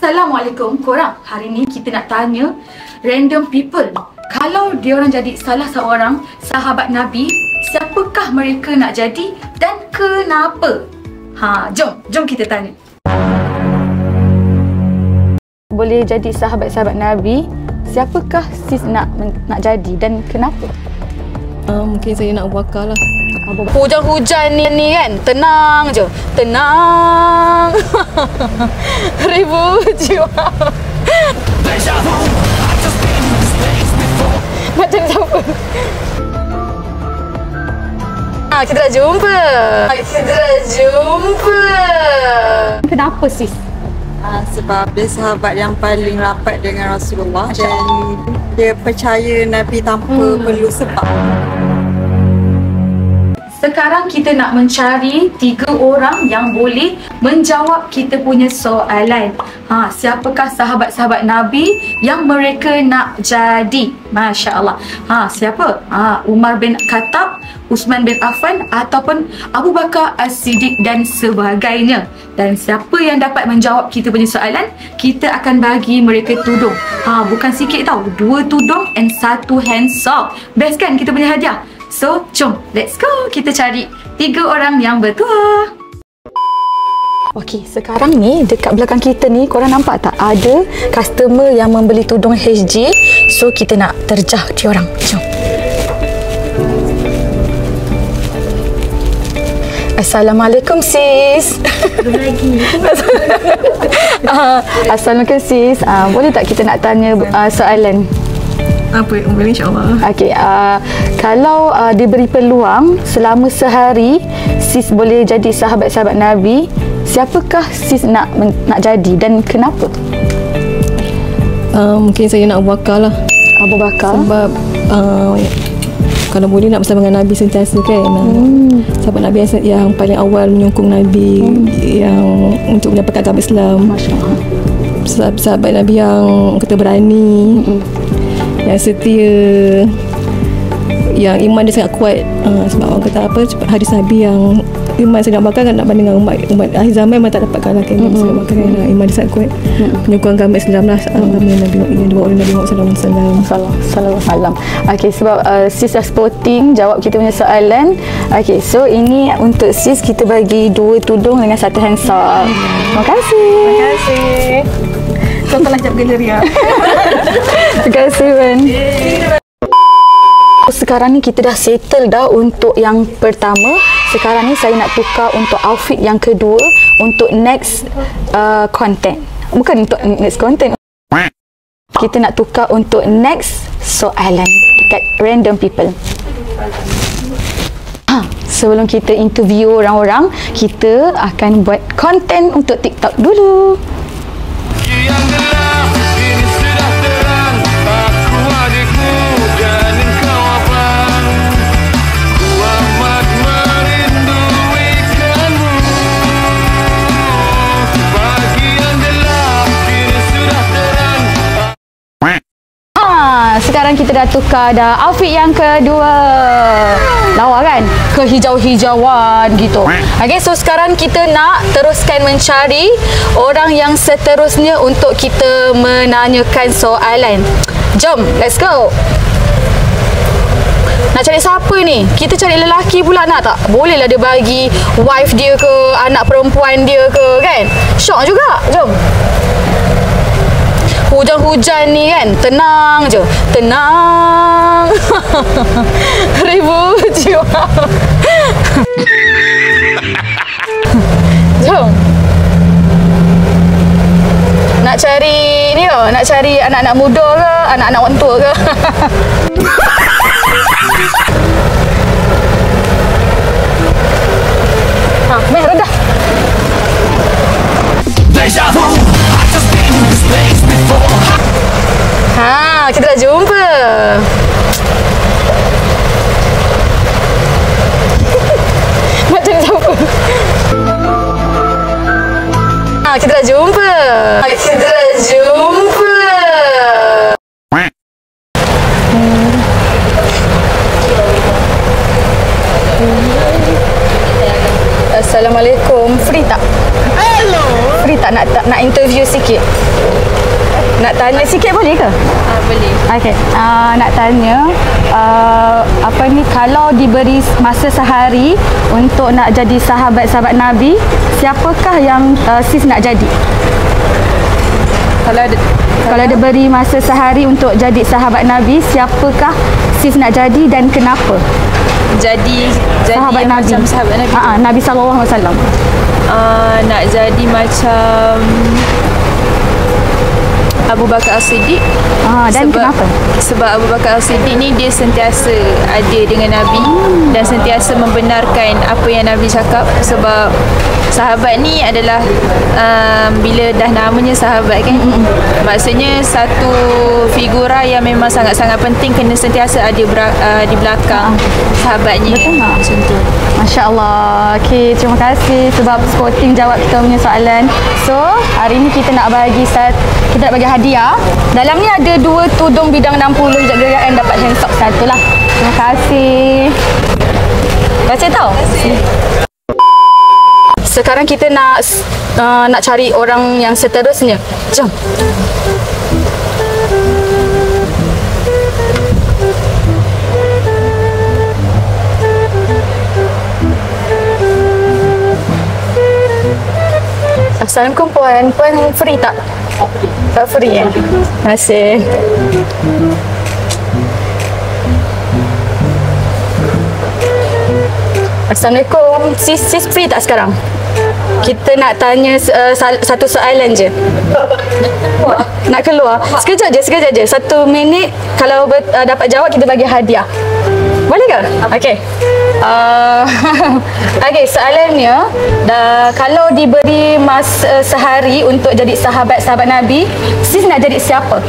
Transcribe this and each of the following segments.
Assalamualaikum korang. Hari ni kita nak tanya random people. Kalau diorang jadi salah seorang sahabat Nabi, siapakah mereka nak jadi dan kenapa? Jom kita tanya. Boleh jadi sahabat-sahabat Nabi, siapakah sis nak jadi dan kenapa? Mungkin saya nak Abu Bakar lah. Hujan-hujan ni kan, tenang je. Tenang. Ribu jiwa. Macam siapa? Kita dah jumpa. Kenapa sis? Sebab dia sahabat yang paling rapat dengan Rasulullah dan dia percaya Nabi tanpa perlu sebab. Sekarang kita nak mencari 3 orang yang boleh menjawab kita punya soalan. Siapakah sahabat-sahabat Nabi yang mereka nak jadi? Masya Allah. Siapa? Umar bin Khattab, Uthman bin Affan ataupun Abu Bakar As-Siddiq dan sebagainya. Dan siapa yang dapat menjawab kita punya soalan, kita akan bagi mereka tudung. Bukan sikit tau, 2 tudung and 1 handsock. Best kan kita punya hadiah? So, jom, let's go. Kita cari 3 orang yang bertuah. Okey, sekarang ni dekat belakang kita ni, korang nampak tak? Ada customer yang membeli tudung HG. So, kita nak terjah diorang. Jom. Assalamualaikum sis. Assalamualaikum sis. Boleh tak kita nak tanya soalan? Apa? Boleh, insyaAllah. Okey, kalau diberi peluang selama sehari sis boleh jadi sahabat-sahabat Nabi, siapakah sis nak jadi dan kenapa? Mungkin saya nak Abu Bakar lah. Abu Bakar? Sebab kalau boleh nak bersama dengan Nabi sentiasa kan. Sahabat Nabi yang paling awal menyokong Nabi, yang untuk mendapatkan agama Islam. Masya Allah. Sahabat Nabi yang kata berani, yang setia, yang iman dia sangat kuat. Sebab orang kata apa, hadis Nabi yang iman sedang bakar kan nak banding dengan umat akhir zaman memang tak dapat kalahkan. Sedang bakar kan iman dia sangat kuat. Penyokong agama Islam lah, agama Nabi yang dibawa oleh Nabi Muhammad SAW. Okey, sebab sis dah sporting jawab kita punya soalan. Okey, so ini untuk sis kita bagi 2 tudung dengan 1 handsock. Terima kasih. Terima kasih. Kau telah jap galeri ya. Terima kasih Ben. Sekarang ni kita dah settle dah untuk yang pertama. Sekarang ni saya nak tukar untuk outfit yang kedua untuk next content. Bukan untuk next content. Kita nak tukar untuk next soalan dekat random people. Sebelum kita interview orang-orang, kita akan buat content untuk TikTok dulu. Yang gelap ini sudah terang, aku adikmu dan engkau abang. Ku amat merindui kamu. Pagi yang gelap ini sudah terang. Sekarang kita dah tukar dah outfit yang kedua. Lawa kan? Kehijau-hijauan gitu. Okay, so sekarang kita nak teruskan mencari orang yang seterusnya untuk kita menanyakan soalan. Jom, let's go. Nak cari siapa ni? Kita cari lelaki pula nak tak? Bolehlah dia bagi wife dia ke, anak perempuan dia ke kan? Syok juga. Jom. Hujan-hujan ni kan, tenang je. Tenang. Ribu jiwa. Jom. Nak cari ni ke? Nak cari anak-anak muda ke? Anak-anak orang tua ke? Meh rendah. Kita dah jumpa. Macam siapa? Kita dah jumpa. Assalamualaikum. Free tak? Hello. Free tak nak interview sikit? Nak tanya sikit boleh ke? Boleh. Okey. Nak tanya kalau diberi masa sehari untuk nak jadi sahabat-sahabat Nabi, siapakah yang sis nak jadi? Kalau diberi masa sehari untuk jadi sahabat Nabi, siapakah sis nak jadi dan kenapa? Jadi Sahabat Nabi. macam sahabat Nabi. Nabi SAW. Nak jadi macam Abu Bakar As-Siddiq. Dan kenapa? Sebab Abu Bakar As-Siddiq ni dia sentiasa ada dengan Nabi dan sentiasa membenarkan apa yang Nabi cakap. Sebab sahabat ni adalah bila dah namanya sahabat kan, maksudnya satu figura yang memang sangat-sangat penting kena sentiasa ada di belakang sahabatnya. Betul tak? Macam tu. Masya Allah. Okey, terima kasih sebab Sporting jawab kita punya soalan. So, hari ni kita nak bagi hadiah. Dalam ni ada 2 tudung bidang 60 hijab gerak yang dapat hand sock satu lah. Terima kasih. Terima kasih tau. Sekarang kita nak cari orang yang seterusnya. Jom. Assalamualaikum puan. Puan free tak? Tak free Terima kasih. Assalamualaikum. Sis free tak sekarang? Kita nak tanya satu soalan je. Nak keluar? Sekejap je. 1 minit. Kalau dapat jawab, kita bagi hadiah. Boleh ke? Okey. Okey, soalannya, kalau diberi masa sehari untuk jadi sahabat-sahabat Nabi, sis nak jadi siapa?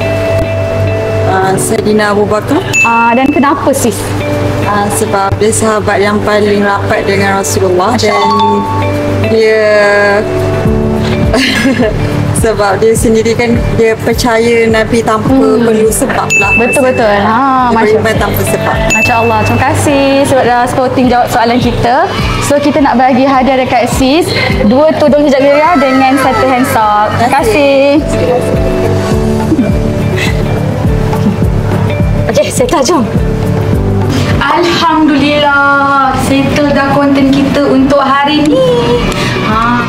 Sayyidina Abu Bakar. Dan kenapa sis? Sebab dia sahabat yang paling rapat dengan Rasulullah dan dia sebab dia sendiri kan dia percaya Nabi tanpa perlu sebab lah. Betul-betul. Beriman tanpa sebab. Masya Allah. Terima kasih sebab Sporting jawab soalan kita. So kita nak bagi hadiah dekat sis 2 tudung hijab gerak dengan 1 hand sock. Terima kasih. Okey, settle jom. Alhamdulillah, settle dah konten kita untuk hari ni.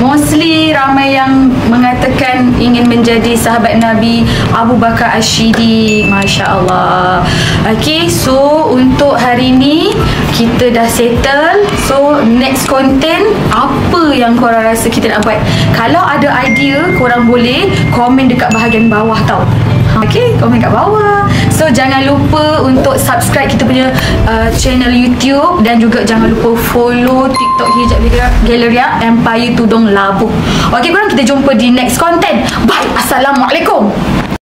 Mostly ramai yang mengatakan ingin menjadi sahabat Nabi Abu Bakar As-Siddiq. Masya Allah. Okay, so untuk hari ni kita dah settle. So next content, apa yang korang rasa kita nak buat? Kalau ada idea, korang boleh komen dekat bahagian bawah tau. Okay, komen kat bawah. So jangan lupa untuk subscribe kita punya channel YouTube dan juga jangan lupa follow TikTok Hijab Galeria Empire Tudung Labu. Okay korang, kita jumpa di next content. Bye. Assalamualaikum.